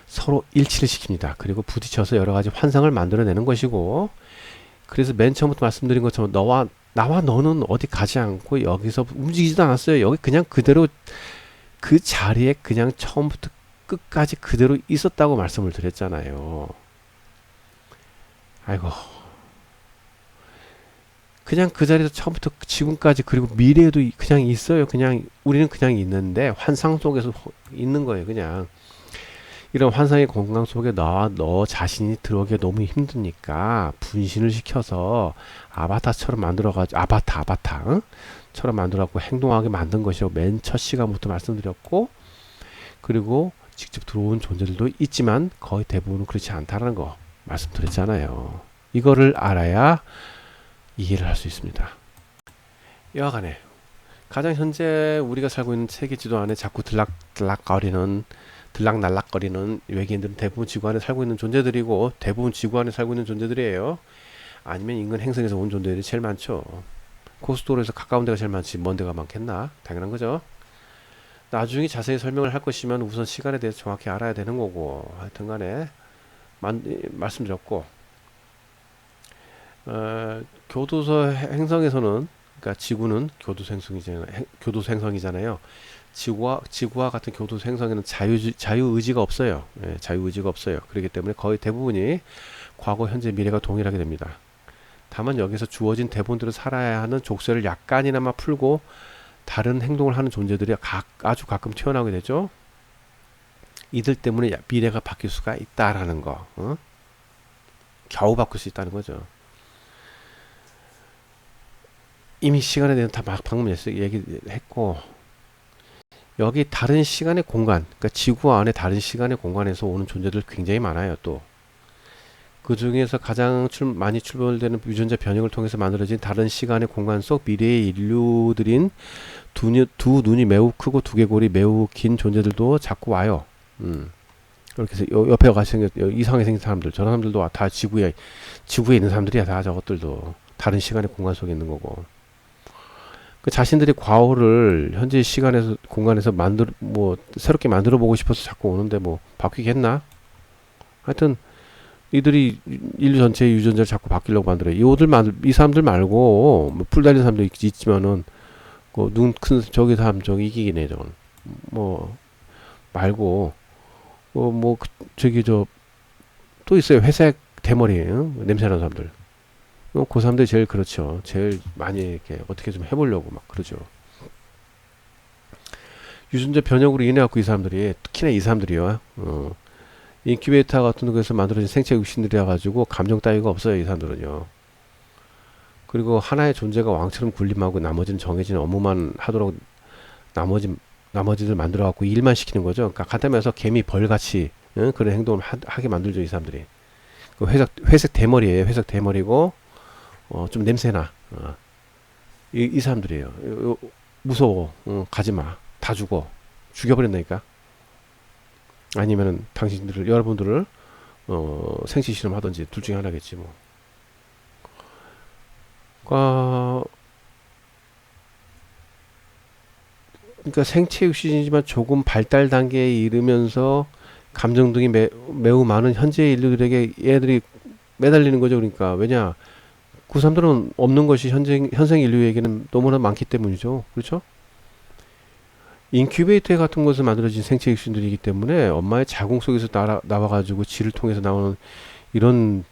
서로 일치를 시킵니다. 그리고 부딪혀서 여러 가지 환상을 만들어내는 것이고, 그래서 맨 처음부터 말씀드린 것처럼 나와 너는 어디 가지 않고 여기서 움직이지도 않았어요. 여기 그냥 그대로 그 자리에 그냥 처음부터 끝까지 그대로 있었다고 말씀을 드렸잖아요. 아이고, 그냥 그 자리에서 처음부터 지금까지 그리고 미래에도 그냥 있어요. 그냥 우리는 그냥 있는데 환상 속에서 있는 거예요. 그냥 이런 환상의 공간 속에 나와 너 자신이 들어오기 너무 힘드니까 분신을 시켜서 아바타처럼 만들어가지고 아바타 응? 처럼 만들어갖고 행동하게 만든 것이라고 맨 첫 시간부터 말씀드렸고, 그리고 직접 들어온 존재들도 있지만 거의 대부분은 그렇지 않다는 거 말씀드렸잖아요. 이거를 알아야 이해를 할 수 있습니다. 여하간에 가장 현재 우리가 살고 있는 세계 지도 안에 자꾸 들락날락거리는 외계인들은 대부분 지구 안에 살고 있는 존재들이고, 대부분 지구 안에 살고 있는 존재들이에요. 아니면 인근 행성에서 온 존재들이 제일 많죠. 고속도로에서 가까운 데가 제일 많지 먼 데가 많겠나? 당연한 거죠. 나중에 자세히 설명을 할 것이면 우선 시간에 대해서 정확히 알아야 되는 거고, 하여튼 간에 말씀드렸고, 교도소 행성에서는, 그러니까 지구는 교도소 행성이잖아요. 지구와 같은 교도소 행성에는 자유의지가 없어요. 예, 자유의지가 없어요. 그렇기 때문에 거의 대부분이 과거, 현재, 미래가 동일하게 됩니다. 다만 여기서 주어진 대본대로 살아야 하는 족쇄를 약간이나마 풀고 다른 행동을 하는 존재들이 아주 가끔 튀어나오게 되죠. 이들 때문에 미래가 바뀔 수가 있다라는 거. 겨우 바꿀 수 있다는 거죠. 이미 시간에 대해서 다 방금 얘기했고, 여기 다른 시간의 공간, 그러니까 지구 안에 다른 시간의 공간에서 오는 존재들 굉장히 많아요. 또 그 중에서 가장 많이 출발되는 유전자 변형을 통해서 만들어진 다른 시간의 공간 속 미래의 인류들인 두 눈이 매우 크고 두개골이 매우 긴 존재들도 자꾸 와요. 이렇게 해서 옆에 가시 이상하게 생긴 사람들, 저런 사람들도 다 지구에 있는 사람들이야. 다 저것들도 다른 시간의 공간 속에 있는 거고, 그 자신들의 과거를 현재 시간에서 공간에서 새롭게 만들어 보고 싶어서 자꾸 오는데 뭐 바뀌겠나? 하여튼 이들이 인류 전체의 유전자를 자꾸 바뀌려고 만들어요. 이 사람들 말고 뭐풀 달린 사람도 있지만은 눈 큰 저기 사람 저기 이기긴 해. 저건 뭐 말고 저기 저 또 있어요. 회색 대머리 냄새나는 사람들. 그 사람들이 제일 그렇죠. 제일 많이 이렇게 어떻게 좀 해보려고 막 그러죠. 유전자 변형으로 인해 갖고 이 사람들이, 특히나 이 사람들이요. 인큐베이터 같은 곳에서 만들어진 생체 육신들이라 가지고 감정 따위가 없어요. 이 사람들은요. 그리고 하나의 존재가 왕처럼 군림하고 나머지는 정해진 업무만 하도록 나머지들 만들어 갖고 일만 시키는 거죠. 그러니까 간단히 말해서 개미 벌같이 그런 행동을 하게 만들죠. 이 사람들이. 그 회색 대머리예요. 회색 대머리고 좀 냄새나. 이 사람들이에요. 무서워. 가지마. 다 죽여버린다니까. 아니면은 여러분들을 생시 실험하든지 둘 중에 하나겠지 뭐. 그러니까 생체 육신이지만 조금 발달 단계에 이르면서 감정 등이 매우 많은 현재 인류들에게 얘들이 매달리는 거죠. 그러니까 왜냐, 그 사람들은 없는 것이 현생 인류에게는 너무나 많기 때문이죠. 그렇죠? 인큐베이터 같은 것을 만들어진 생체 육신들이기 때문에 엄마의 자궁 속에서 나와가지고 질을 통해서 나오는 이런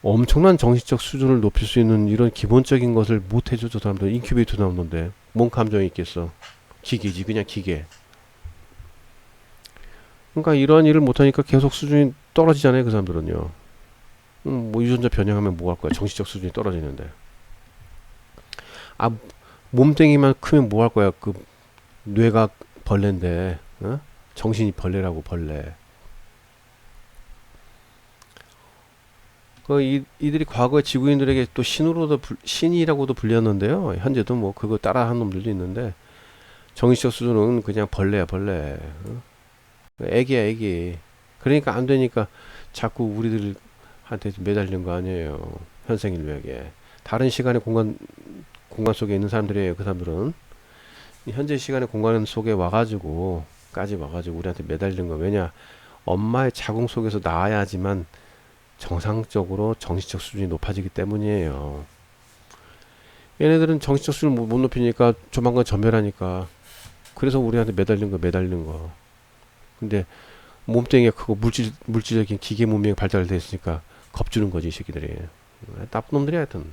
엄청난 정신적 수준을 높일 수 있는 이런 기본적인 것을 못 해줘. 저 사람들 인큐베이터 나오는데 뭔 감정이 있겠어. 기계지, 그냥 기계. 그러니까 이러한 일을 못하니까 계속 수준이 떨어지잖아요. 그 사람들은요. 뭐 유전자 변형하면 뭐 할 거야. 정신적 수준이 떨어지는데. 몸뚱이만 크면 뭐 할 거야. 그 뇌가 벌레인데 정신이 벌레. 이들이 과거에 지구인들에게 또 신이라고도 불렸는데요. 현재도 뭐 그거 따라하는 놈들도 있는데, 정신적 수준은 그냥 벌레야, 벌레. 애기야, 애기. 그러니까 안 되니까 자꾸 우리들한테 매달리는 거 아니에요. 현생 인류에게. 다른 시간의 공간 속에 있는 사람들이에요. 그 사람들은. 현재 시간의 공간 속에 와가지고까지 와가지고 우리한테 매달리는 거. 왜냐? 엄마의 자궁 속에서 나와야지만 정상적으로 정신적 수준이 높아지기 때문이에요. 얘네들은 정신적 수준을 못 높이니까 조만간 전멸하니까. 그래서 우리한테 매달리는 거. 근데 몸뚱이가 크고 물질적인 기계 문명이 발달돼 있으니까 겁주는 거지, 이 새끼들이. 나쁜 놈들이 하여튼.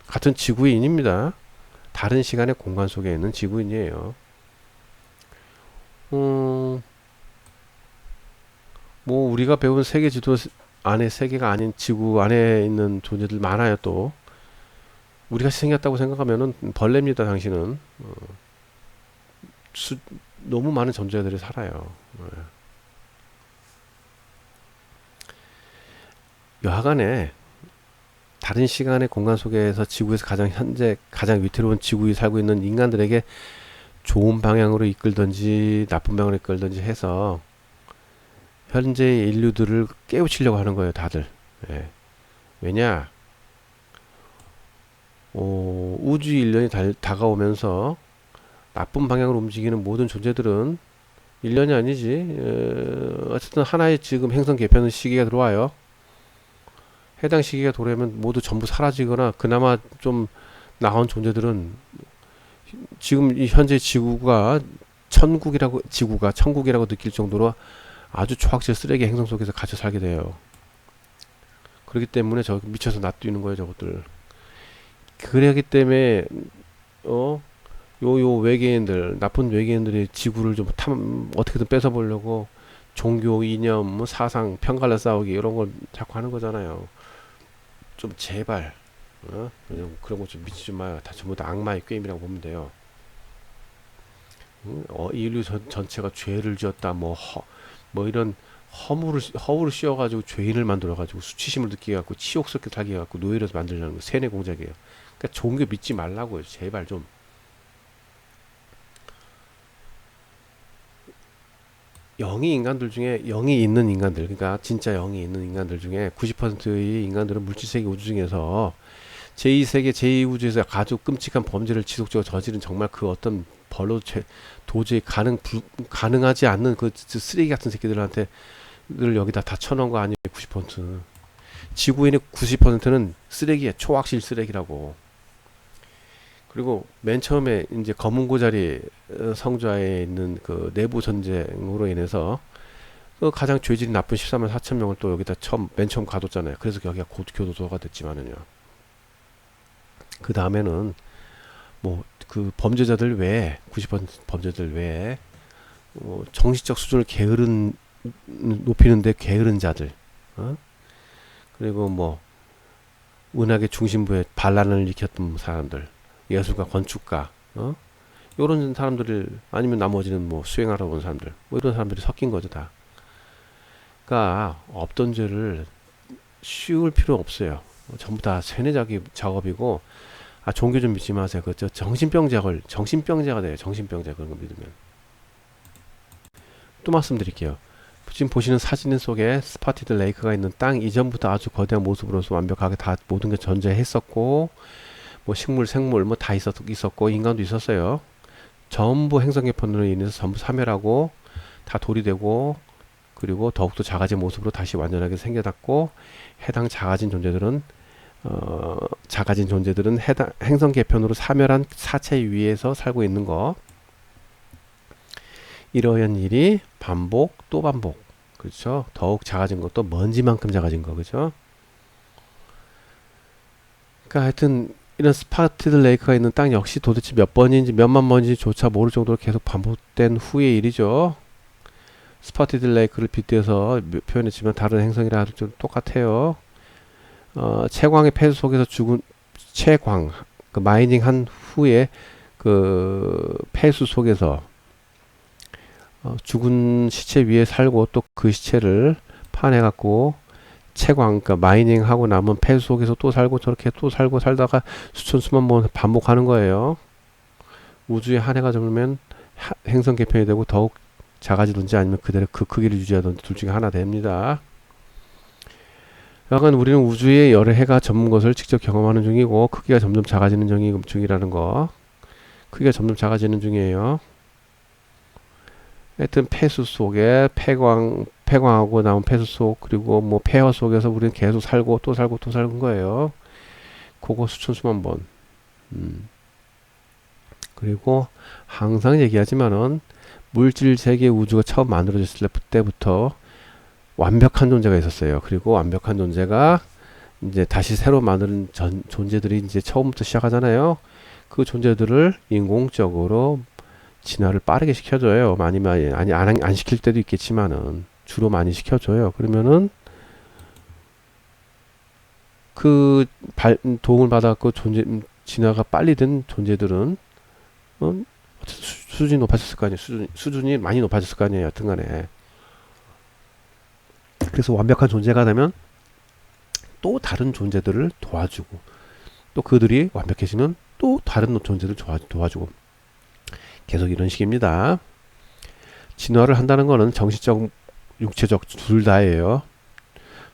같은 지구인입니다. 다른 시간의 공간 속에 있는 지구인이에요. 뭐 우리가 배운 세계 지도 안에 세계가 아닌 지구 안에 있는 존재들 많아요. 또 우리가 생겼다고 생각하면은 벌레입니다. 당신은 수, 너무 많은 존재들이 살아요. 여하간에 다른 시간의 공간 속에서 지구에서 현재 가장 위태로운 지구에 살고 있는 인간들에게 좋은 방향으로 이끌든지 나쁜 방향으로 이끌든지 해서 현재의 인류들을 깨우치려고 하는 거예요, 다들. 예. 왜냐? 우주 인연이 다가오면서 나쁜 방향으로 움직이는 모든 존재들은 인연이 아니지. 어쨌든 하나의 지금 행성 개편 시기가 들어와요. 해당 시기가 돌아오면 모두 전부 사라지거나 그나마 좀 나은 존재들은 지금 이 현재 지구가 천국이라고 느낄 정도로 아주 초학질 쓰레기 행성 속에서 갇혀 살게 돼요. 그렇기 때문에 저 미쳐서 놔뛰는 거예요, 저것들. 그러기 때문에 요 외계인들, 나쁜 외계인들이 지구를 좀 어떻게든 뺏어보려고 종교, 이념, 뭐 사상, 편갈라 싸우기 이런 걸 자꾸 하는 거잖아요. 좀 제발 그런 거 좀 믿지 좀 마요. 다 전부 다 악마의 게임이라고 보면 돼요. 인류 전체가 죄를 지었다 뭐 이런 허물을 씌워가지고 죄인을 만들어가지고 수치심을 느끼게 갖고 치욕스럽게 살게 갖고 노예로서 만들려는 거 세뇌 공작이에요. 그러니까 종교 믿지 말라고요. 제발 좀. 영이 있는 인간들, 그러니까 진짜 영이 있는 인간들 중에 90%의 인간들은 물질세계 우주 중에서 제2세계 제2우주에서 아주 끔찍한 범죄를 지속적으로 저지른 정말 그 어떤 도저히 가능하지 않는 그 쓰레기 같은 새끼들한테 늘 여기다 다 쳐놓은 거 아니에요. 90%. 지구인의 90%는 쓰레기야. 초확실 쓰레기라고. 그리고 맨 처음에 이제 검은 고자리 성좌에 있는 그 내부 전쟁으로 인해서 그 가장 죄질이 나쁜 14만 4천 명을 또 여기다 맨 처음 가뒀잖아요. 그래서 여기가 교도소가 됐지만은요. 그 다음에는 뭐 그 범죄자들 외에 90% 범죄자들 외에 정신적 수준을 높이는데 게으른 자들, 그리고 뭐 은하계 중심부에 반란을 일으켰던 사람들, 예술가, 건축가, 이런 사람들을 아니면 나머지는 뭐 수행하러 온 사람들, 뭐 이런 사람들이 섞인 거죠 다. 그러니까 없던 죄를 씌울 필요 없어요. 전부 다 세뇌 작업이고. 종교 좀 믿지 마세요. 저 정신병자가 돼요. 정신병자 그런 거 믿으면. 또 말씀드릴게요. 지금 보시는 사진 속에 스파티드 레이크가 있는 땅 이전부터 아주 거대한 모습으로서 완벽하게 다 모든 게 존재했었고, 뭐 식물, 생물 뭐 다 있었고 인간도 있었어요. 전부 행성 개편으로 인해서 전부 사멸하고 다 돌이 되고, 그리고 더욱더 작아진 모습으로 다시 완전하게 생겨났고, 해당 작아진 존재들은 해당 행성 개편으로 사멸한 사체 위에서 살고 있는 거. 이러한 일이 반복 또 반복. 그렇죠? 더욱 작아진 것도 먼지만큼 작아진 거. 그렇죠? 그러니까 하여튼 이런 스파티드 레이크가 있는 땅 역시 도대체 몇 번인지 몇만 번인지조차 모를 정도로 계속 반복된 후의 일이죠. 스파티드 레이크를 빗대서 표현했지만 다른 행성이라 좀 똑같아요. 채광의 폐수 속에서 죽은 채광, 그 마이닝 한 후에 그 폐수 속에서 죽은 시체 위에 살고 또 그 시체를 파내갖고 채광, 그러니까 마이닝 하고 남은 폐수 속에서 또 살고 저렇게 또 살고 살다가 수만 번 반복하는 거예요. 우주의 한 해가 저물면 행성 개편이 되고 더욱 작아지든지 아니면 그대로 그 크기를 유지하든지 둘 중에 하나 됩니다. 약간 우리는 우주의 여러 해가 저문 것을 직접 경험하는 중이고 크기가 점점 작아지는 중이라는 거. 크기가 점점 작아지는 중이에요. 하여튼 폐수 속에 폐광하고 나온 폐수 속, 그리고 뭐 폐허 속에서 우리는 계속 살고 또 살고 또 살는 거예요. 그거 수천 수만 번. 그리고 항상 얘기하지만은 물질 세계 우주가 처음 만들어졌을 때부터 완벽한 존재가 있었어요. 그리고 완벽한 존재가 이제 다시 새로 만드는 존재들이 이제 처음부터 시작하잖아요. 그 존재들을 인공적으로 진화를 빠르게 시켜줘요. 아니 안 시킬 때도 있겠지만은 주로 많이 시켜줘요. 그러면은 그 도움을 받았고 진화가 빨리 된 존재들은 수준이 높아졌을 거 아니에요. 수준이 많이 높아졌을 거 아니에요. 여튼간에. 그래서 완벽한 존재가 되면 또 다른 존재들을 도와주고, 또 그들이 완벽해지면 또 다른 존재들 도와주고, 계속 이런 식입니다. 진화를 한다는 거는 정신적, 육체적 둘 다예요.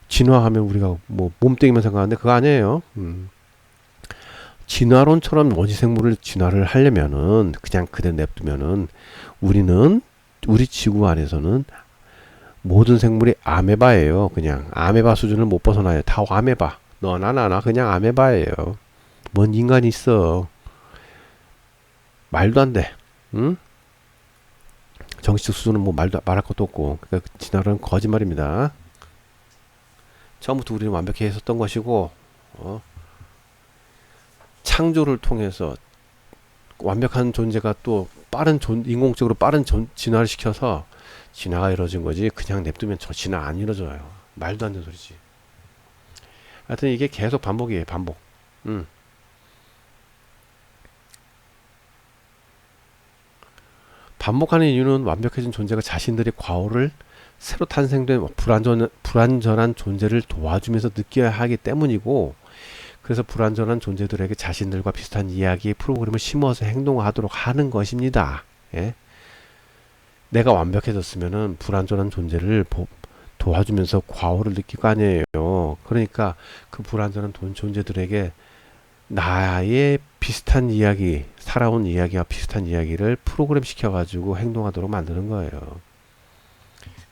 진화하면 우리가 뭐 몸뚱이만 생각하는데 그거 아니에요. 진화론처럼 원시 생물을 진화를 하려면은 그냥 그대로 냅두면은 우리 지구 안에서는 모든 생물이 아메바예요. 그냥 아메바 수준을 못 벗어나요. 다 아메바. 너나 나나 그냥 아메바예요. 뭔 인간이 있어. 말도 안 돼. 응? 정치적 수준은 뭐 말할 것도 없고. 그러니까 진화론은 거짓말입니다. 처음부터 우리는 완벽히 했었던 것이고, 창조를 통해서 완벽한 존재가 또 인공적으로 빠른 진화를 시켜서 진화가 이루어진 거지. 그냥 냅두면 저 진화 안 이루어져요. 말도 안 되는 소리지. 하여튼 이게 계속 반복이에요. 반복. 반복하는 이유는 완벽해진 존재가 자신들의 과오를 새로 탄생된 불완전한 존재를 도와주면서 느껴야 하기 때문이고, 그래서 불완전한 존재들에게 자신들과 비슷한 이야기의 프로그램을 심어서 행동하도록 하는 것입니다. 예? 내가 완벽해졌으면은 불완전한 존재를 도와주면서 과오를 느낄 거 아니에요. 그러니까 그 불완전한 존재들에게 나의 비슷한 이야기, 살아온 이야기와 비슷한 이야기를 프로그램 시켜가지고 행동하도록 만드는 거예요.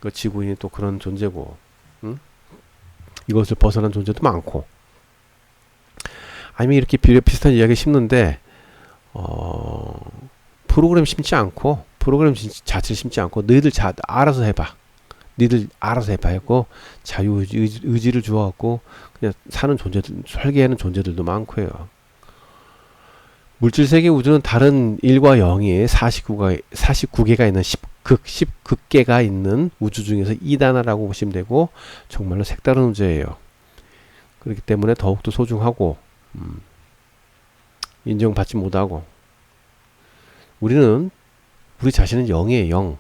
그 지구인이 또 그런 존재고, 이것을 벗어난 존재도 많고, 아니면 이렇게 비슷한 이야기 심는데, 프로그램 심지 않고, 프로그램 자체를 심지 않고, 너희들 알아서 해봐. 니들 알아서 해봐 했고, 자유의지를 주어갖고, 그냥 사는 존재들, 설계하는 존재들도 많고요. 물질세계 우주는 다른 1과 0이 49개가 있는 10극계가 있는 우주 중에서 2단화라고 보시면 되고, 정말로 색다른 우주예요. 그렇기 때문에 더욱더 소중하고, 인정받지 못하고, 우리 자신은 0이에요. 0.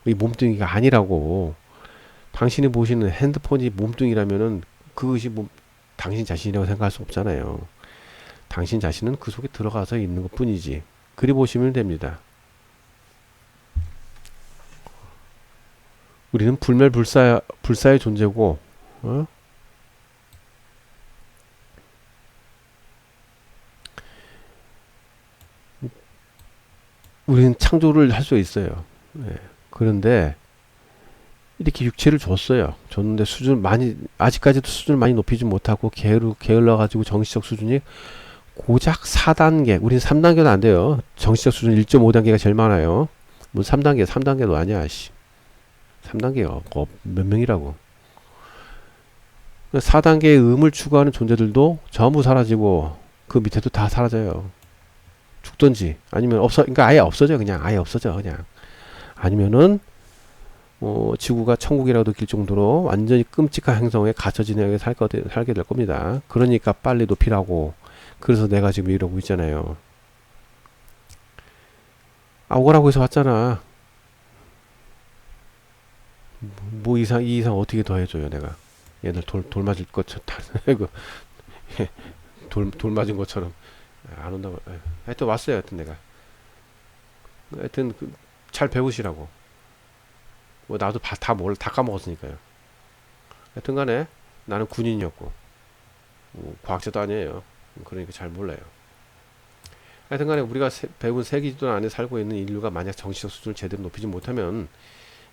이 몸뚱이가 아니라고. 당신이 보시는 핸드폰이 몸뚱이라면은 그것이 당신 자신이라고 생각할 수 없잖아요. 당신 자신은 그 속에 들어가서 있는 것 뿐이지. 그리 보시면 됩니다. 우리는 불사의 존재고, 우리는 창조를 할 수 있어요. 예. 그런데 이렇게 육체를 줬는데 아직까지도 수준을 많이 높이지 못하고 게을러가지고 정신적 수준이 고작 4단계, 우린 3단계도 안 돼요. 정신적 수준 1.5단계가 제일 많아요. 뭐 3단계도 아니야, 3단계요. 몇 명이라고. 4단계의 음을 추구하는 존재들도 전부 사라지고, 그 밑에도 다 사라져요. 죽던지, 아니면 그러니까 아예 없어져, 그냥. 아예 없어져, 그냥. 아니면은, 지구가 천국이라도 느낄 정도로 완전히 끔찍한 행성에 갇혀 지내게 살게 될 겁니다. 그러니까 빨리 높이라고. 그래서 내가 지금 이러고 있잖아요. 오라고 해서 왔잖아. 이 이상 어떻게 더 해줘요, 내가. 얘들 돌 맞을 것처럼, 돌 맞은 것처럼. 안 온다고. 하여튼 왔어요, 하여튼 내가. 하여튼, 잘 배우시라고. 나도 다 까먹었으니까요. 하여튼 간에, 나는 군인이었고, 과학자도 아니에요. 그러니까 잘 몰라요. 하여튼간에 우리가 배운 세기도 안에 살고 있는 인류가 만약 정신적 수준을 제대로 높이지 못하면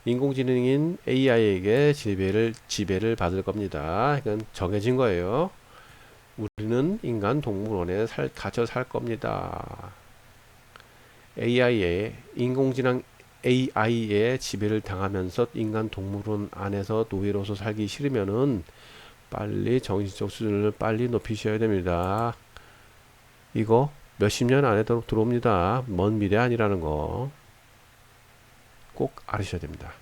인공지능인 AI에게 지배를 받을 겁니다. 이건 정해진 거예요. 우리는 인간 동물원에 갇혀 살 겁니다. 인공지능 AI의 지배를 당하면서 인간 동물원 안에서 노예로서 살기 싫으면은 빨리 정신적 수준을 빨리 높이셔야 됩니다. 이거 몇십 년 안에 들어옵니다. 먼 미래 아니라는 거 꼭 알으셔야 됩니다.